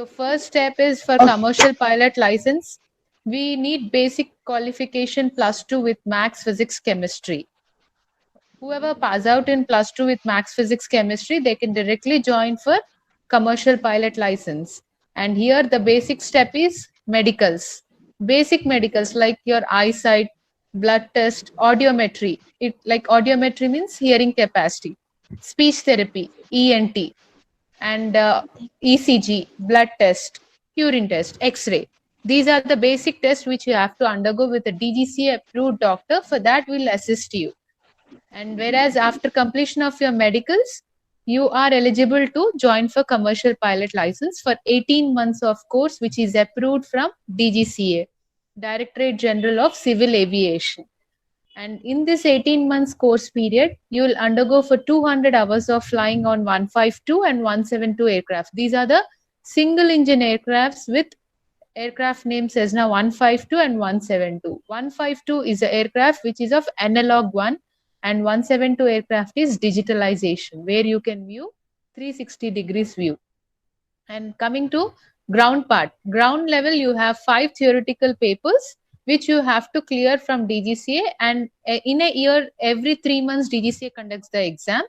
So first step is for Okay. commercial pilot license. We need basic qualification plus two with max physics chemistry. Whoever pass out in plus two with max physics chemistry, they can directly join for commercial pilot license. And here the basic step is medicals. Basic medicals like your eyesight, blood test, audiometry. It like audiometry means hearing capacity, speech therapy, ENT, and ECG, blood test, urine test, X-ray. These are the basic tests which you have to undergo with a DGCA approved doctor. For that, we'll assist you. And whereas after completion of your medicals, you are eligible to join for commercial pilot license for 18 months of course, which is approved from DGCA, Directorate General of Civil Aviation. And in this 18 months course period, you will undergo for 200 hours of flying on 152 and 172 aircraft. These are the single engine aircrafts with aircraft named Cessna 152 and 172. 152 is an aircraft which is of analog one, and 172 aircraft is digitalization, where you can view 360 degrees view. And coming to ground part, ground level, you have 5 theoretical papers which you have to clear from DGCA, and in a year, every 3 months, DGCA conducts the exam.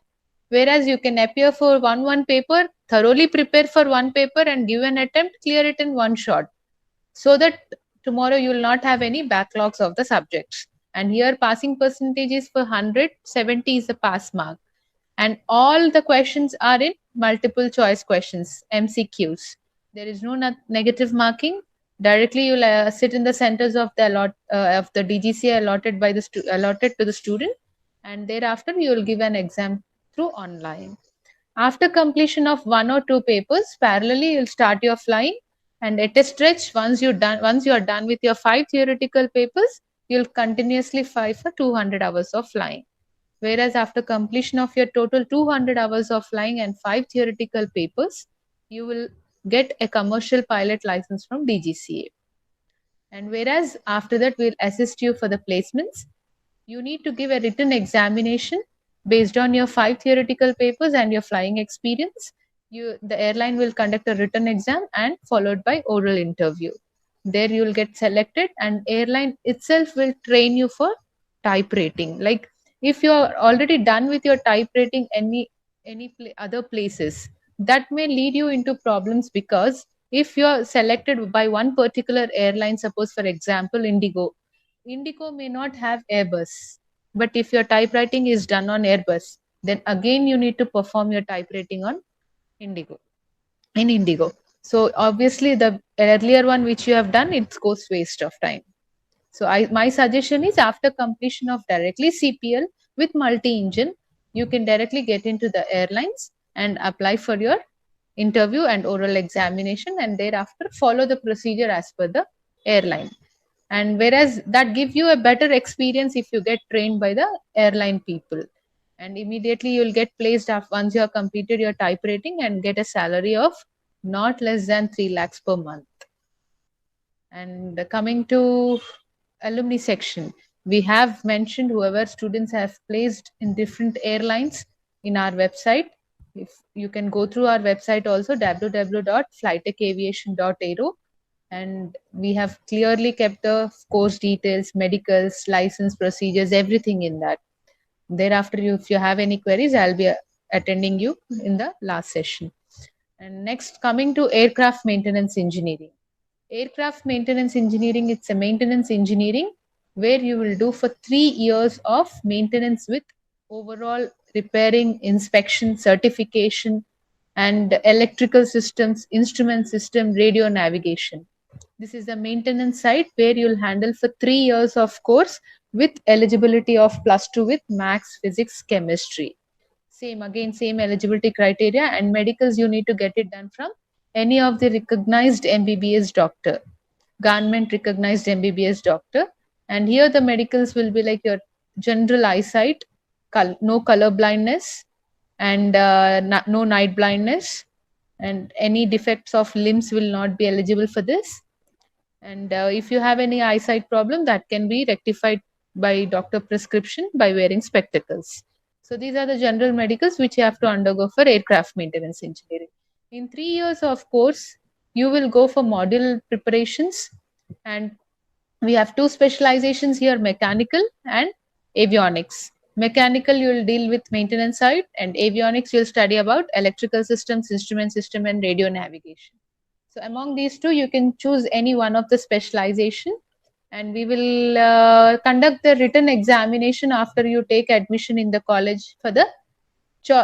Whereas you can appear for one paper, thoroughly prepare for one paper, and give an attempt, clear it in one shot, so that tomorrow you will not have any backlogs of the subjects. And here passing percentage is for 100, 70 is the pass mark. And all the questions are in multiple choice questions, MCQs. There is no negative marking. Directly you'll sit in the centers of the of the DGCA allotted by the allotted to the student, and thereafter you will give an exam through online. After completion of one or two papers, parallelly you'll start your flying, and at a stretch, once you are done with your 5 theoretical papers, you'll continuously fly for 200 hours of flying. Whereas after completion of your total 200 hours of flying and 5 theoretical papers, you will get a commercial pilot license from DGCA. And whereas after that, we'll assist you for the placements, you need to give a written examination based on your 5 theoretical papers and your flying experience. The airline will conduct a written exam and followed by oral interview. There you will get selected, and airline itself will train you for type rating. Like if you are already done with your type rating other places, that may lead you into problems, because if you are selected by one particular airline, suppose for example Indigo may not have Airbus, but if your typewriting is done on Airbus, then again you need to perform your typewriting on Indigo in Indigo. So obviously the earlier one which you have done, it goes waste of time. So my suggestion is after completion of directly CPL with multi-engine, you can directly get into the airlines and apply for your interview and oral examination, and thereafter follow the procedure as per the airline. And whereas that gives you a better experience if you get trained by the airline people, and immediately you'll get placed once you have completed your type rating and get a salary of not less than 3 lakhs per month. And coming to alumni section, we have mentioned whoever students have placed in different airlines in our website. If you can go through our website also, www.flytechaviation.aero, and we have clearly kept the course details, medicals, license procedures, everything in that. Thereafter, if you have any queries, I'll be attending you in the last session. And next, coming to aircraft maintenance engineering. Aircraft maintenance engineering, it's a maintenance engineering where you will do for 3 years of maintenance with overall repairing, inspection, certification, and electrical systems, instrument system, radio navigation. This is the maintenance side where you'll handle for 3 years of course with eligibility of plus two with max physics chemistry. Same eligibility criteria, and medicals you need to get it done from any of the recognized MBBS doctor, government recognized MBBS doctor. And here the medicals will be like your general eyesight, no color blindness, and no night blindness, and any defects of limbs will not be eligible for this. And if you have any eyesight problem, that can be rectified by doctor prescription by wearing spectacles. So these are the general medicals which you have to undergo for aircraft maintenance engineering. In 3 years of course, you will go for module preparations, and we have two specializations here, mechanical and avionics. Mechanical, you will deal with maintenance side, and avionics, you'll study about electrical systems, instrument system, and radio navigation. So among these two, you can choose any one of the specialization, and we will conduct the written examination after you take admission in the college for the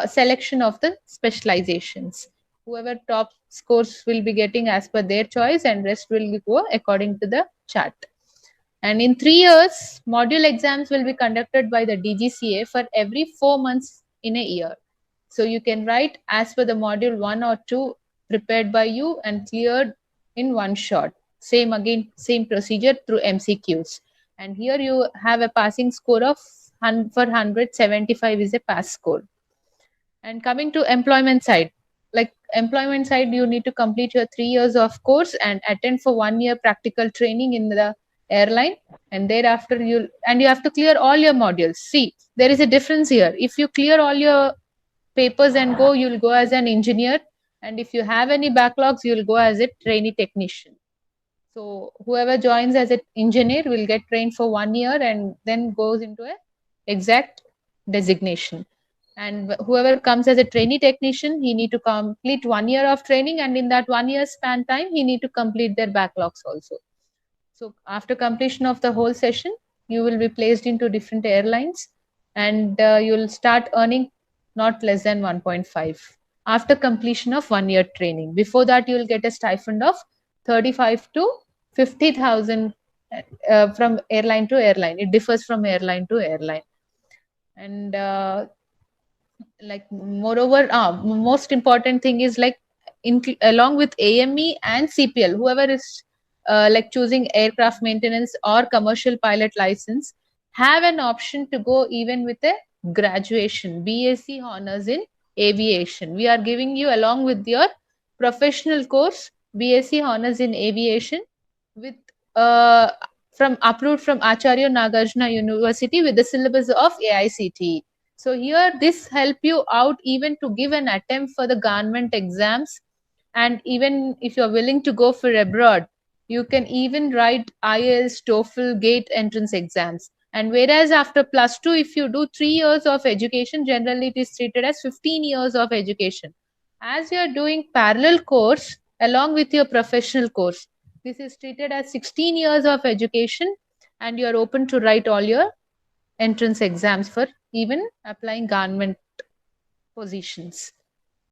selection of the specializations. Whoever top scores will be getting as per their choice, and rest will go according to the chart. And in 3 years, module exams will be conducted by the DGCA for every 4 months in a year. So you can write as per the module 1 or 2 prepared by you and cleared in one shot. Same again, same procedure through MCQs. And here you have a passing score of for 175 is a pass score. And coming to employment side, like employment side, you need to complete your 3 years of course and attend for 1 year practical training in the airline, and thereafter you have to clear all your modules. See, there is a difference here. If you clear all your papers and go, you'll go as an engineer, and if you have any backlogs, you'll go as a trainee technician. So whoever joins as an engineer will get trained for 1 year and then goes into a exact designation. And whoever comes as a trainee technician, he need to complete 1 year of training, and in that 1 year span time, he need to complete their backlogs also. So after completion of the whole session, you will be placed into different airlines, and you'll start earning not less than 1.5 after completion of 1 year training. Before that, you will get a stipend of 35 to 50,000 from airline to airline. It differs from airline to airline. And like moreover, most important thing is like along with AME and CPL, whoever is like choosing aircraft maintenance or commercial pilot license, have an option to go even with a graduation BSc honors in aviation. We are giving you along with your professional course BSc honors in aviation with from approved from Acharya Nagarjuna University with the syllabus of AICTE. So here this help you out even to give an attempt for the government exams, and even if you're willing to go for abroad, you can even write IELTS, TOEFL, GATE entrance exams. And whereas after +2, if you do 3 years of education, generally it is treated as 15 years of education. As you're doing parallel course along with your professional course, this is treated as 16 years of education, and you're open to write all your entrance exams for even applying government positions.